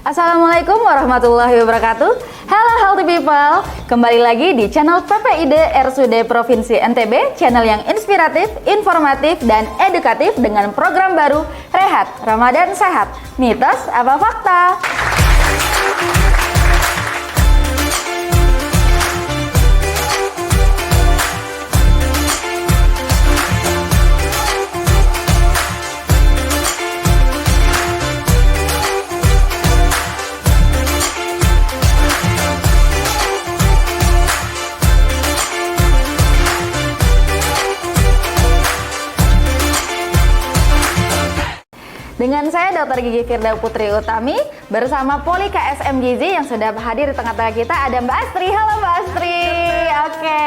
Assalamualaikum warahmatullahi wabarakatuh. Hello healthy people, kembali lagi di channel PPID RSUD Provinsi NTB, channel yang inspiratif, informatif, dan edukatif dengan program baru Rehat Ramadan Sehat. Mitos apa fakta? Dengan saya Dr. Gigi Firda Putri Utami bersama Poli KSM Gizi yang sudah hadir di tengah-tengah kita, ada Mbak Astri. Halo Mbak Astri. Oke.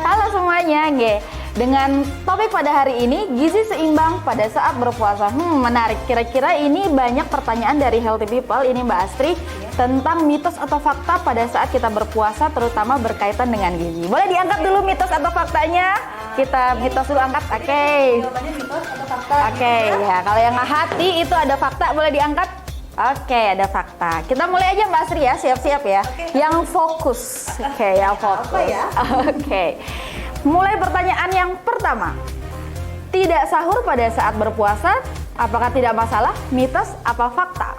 Halo semuanya. Dengan topik pada hari ini, gizi seimbang pada saat berpuasa. Menarik. Kira-kira ini banyak pertanyaan dari healthy people ini Mbak Astri tentang mitos atau fakta pada saat kita berpuasa, terutama berkaitan dengan gizi. Boleh diangkat dulu mitos atau faktanya? Kita mitos dulu angkat. Oke. Oke, ya kalau yang hati itu ada fakta, boleh diangkat. Oke, ada fakta. Kita mulai aja Mbak Astri ya, siap-siap ya. Yang fokus. Oke, yang fokus. Oke. Mulai pertanyaan yang pertama. Tidak sahur pada saat berpuasa, apakah tidak masalah? Mitos apa fakta?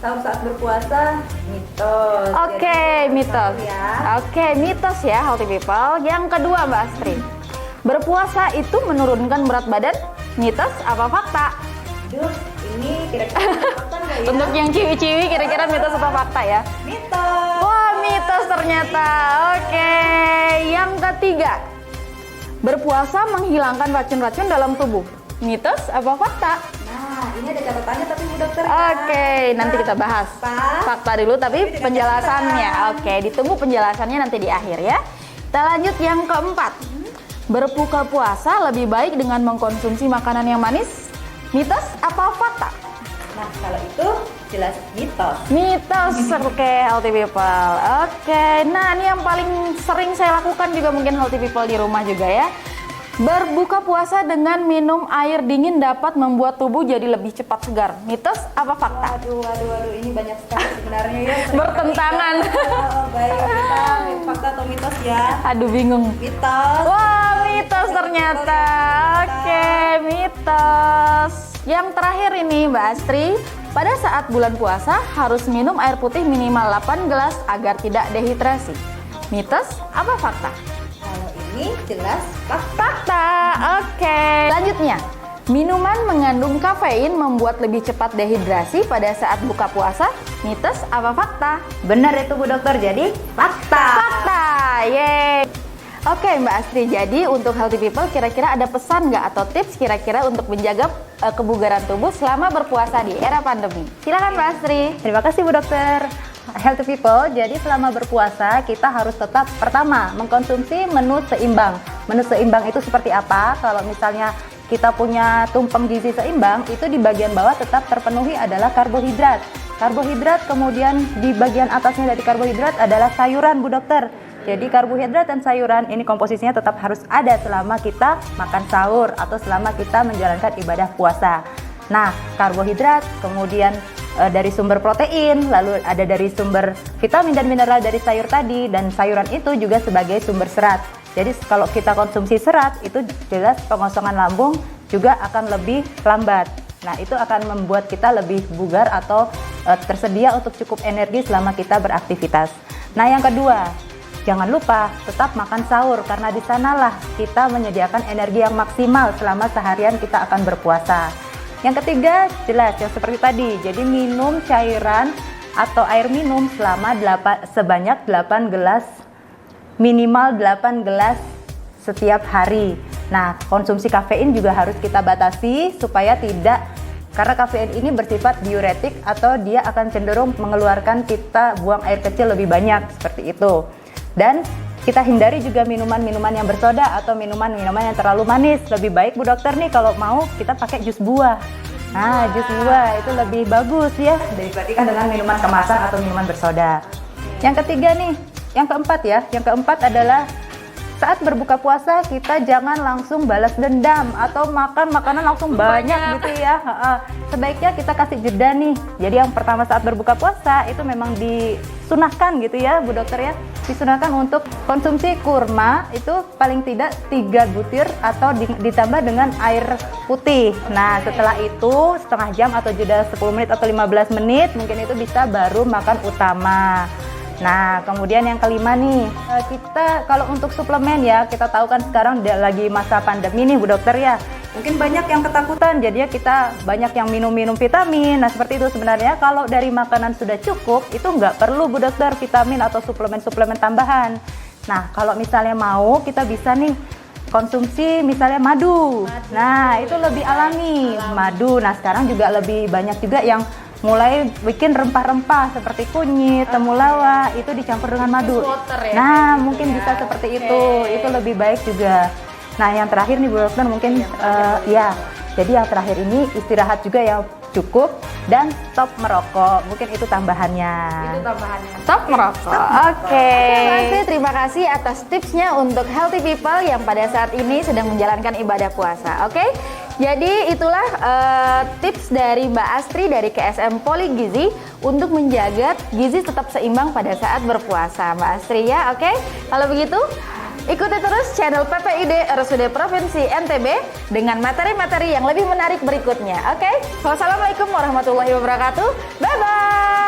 Sahur saat berpuasa, mitos. Oke, mitos. Ya. Oke, mitos ya healthy people. Yang kedua Mbak Astri. Berpuasa itu menurunkan berat badan, mitos apa fakta? Duh, ini kira-kira fakta nggak ya? Untuk yang ciwi-ciwi kira-kira mitos atau fakta ya? Mitos. Wah, mitos ternyata. Oke, yang ketiga. Berpuasa menghilangkan racun-racun dalam tubuh, mitos apa fakta? Nah, ini ada catatannya tapi Bu Dokter. Oke, nanti kita bahas. Fakta dulu tapi penjelasannya. Oke, ditunggu penjelasannya nanti di akhir ya. Kita lanjut yang keempat. Berbuka puasa lebih baik dengan mengkonsumsi makanan yang manis, mitos apa fakta? Nah, kalau itu jelas mitos. Mitos. Oke, healthy people. Oke, nah ini yang paling sering saya lakukan juga mungkin healthy people di rumah juga ya. Berbuka puasa dengan minum air dingin dapat membuat tubuh jadi lebih cepat segar, mitos apa fakta? Waduh, ini banyak sekali sebenarnya ya. Bertentangan. Baik, kita fakta atau mitos ya? Aduh, bingung. Mitos. Wah, mitos ternyata. Oke, mitos. Yang terakhir ini Mbak Astri, pada saat bulan puasa harus minum air putih minimal 8 gelas agar tidak dehidrasi. Mitos apa fakta? Kalau ini jelas fakta. Fakta. Oke. Selanjutnya, minuman mengandung kafein membuat lebih cepat dehidrasi pada saat buka puasa. Mitos apa fakta? Benar itu Bu Dokter, jadi fakta. Fakta. Yeay. Oke Mbak Astri, jadi untuk healthy people kira-kira ada pesan nggak atau tips kira-kira untuk menjaga kebugaran tubuh selama berpuasa di era pandemi? Silakan Mbak Astri. Terima kasih Bu Dokter. Healthy people, jadi selama berpuasa kita harus tetap pertama mengkonsumsi menu seimbang. Menu seimbang itu seperti apa? Kalau misalnya kita punya tumpeng gizi seimbang, itu di bagian bawah tetap terpenuhi adalah karbohidrat. Karbohidrat, kemudian di bagian atasnya dari karbohidrat adalah sayuran Bu Dokter. Jadi karbohidrat dan sayuran ini komposisinya tetap harus ada selama kita makan sahur atau selama kita menjalankan ibadah puasa. Nah, karbohidrat, kemudian dari sumber protein, lalu ada dari sumber vitamin dan mineral dari sayur tadi, dan sayuran itu juga sebagai sumber serat. Jadi kalau kita konsumsi serat, itu jelas pengosongan lambung juga akan lebih lambat. Nah, itu akan membuat kita lebih bugar atau tersedia untuk cukup energi selama kita beraktivitas. Nah, yang kedua, jangan lupa tetap makan sahur karena di sanalah kita menyediakan energi yang maksimal selama seharian kita akan berpuasa. Yang ketiga, jelas yang seperti tadi, jadi minum cairan atau air minum selama sebanyak 8 gelas, minimal 8 gelas setiap hari. Nah, konsumsi kafein juga harus kita batasi supaya tidak, karena kafein ini bersifat diuretik atau dia akan cenderung mengeluarkan kita buang air kecil lebih banyak, seperti itu. Dan kita hindari juga minuman-minuman yang bersoda atau minuman-minuman yang terlalu manis. Lebih baik Bu Dokter nih kalau mau kita pakai jus buah. Nah, jus buah itu lebih bagus ya dibandingkan dengan minuman kemasan atau minuman bersoda. Yang ketiga nih, yang keempat ya. Yang keempat adalah saat berbuka puasa kita jangan langsung balas dendam atau makan makanan langsung banyak gitu ya. Sebaiknya kita kasih jeda nih. Jadi yang pertama saat berbuka puasa itu memang disunahkan gitu ya Bu Dokter ya. Disunahkan untuk konsumsi kurma itu paling tidak 3 butir atau ditambah dengan air putih. Nah setelah itu setengah jam atau jeda 10 menit atau 15 menit mungkin itu bisa baru makan utama. Nah kemudian yang kelima nih, kita kalau untuk suplemen ya, kita tahu kan sekarang lagi masa pandemi nih Bu Dokter ya. Mungkin banyak yang ketakutan, jadinya kita banyak yang minum-minum vitamin. Nah seperti itu sebenarnya kalau dari makanan sudah cukup, itu nggak perlu Bu Dokter vitamin atau suplemen-suplemen tambahan. Nah kalau misalnya mau, kita bisa nih konsumsi misalnya madu. Nah itu lebih alami, madu. Nah sekarang juga lebih banyak juga yang mulai bikin rempah-rempah seperti kunyit, temulawak, itu dicampur dengan madu. Nah mungkin bisa seperti itu lebih baik juga. Nah yang terakhir nih Bu Dokter mungkin ya, jadi yang terakhir ini istirahat juga yang cukup dan stop merokok, mungkin itu tambahannya. Stop merokok. Oke. Mbak Astri, terima kasih atas tipsnya untuk healthy people yang pada saat ini sedang menjalankan ibadah puasa. Oke. Jadi itulah tips dari Mbak Astri dari KSM Poli Gizi untuk menjaga gizi tetap seimbang pada saat berpuasa, Mbak Astri ya. Oke. Kalau begitu, ikuti terus channel PPID RSUD Provinsi NTB dengan materi-materi yang lebih menarik berikutnya. Oke. Wassalamualaikum warahmatullahi wabarakatuh. Bye bye.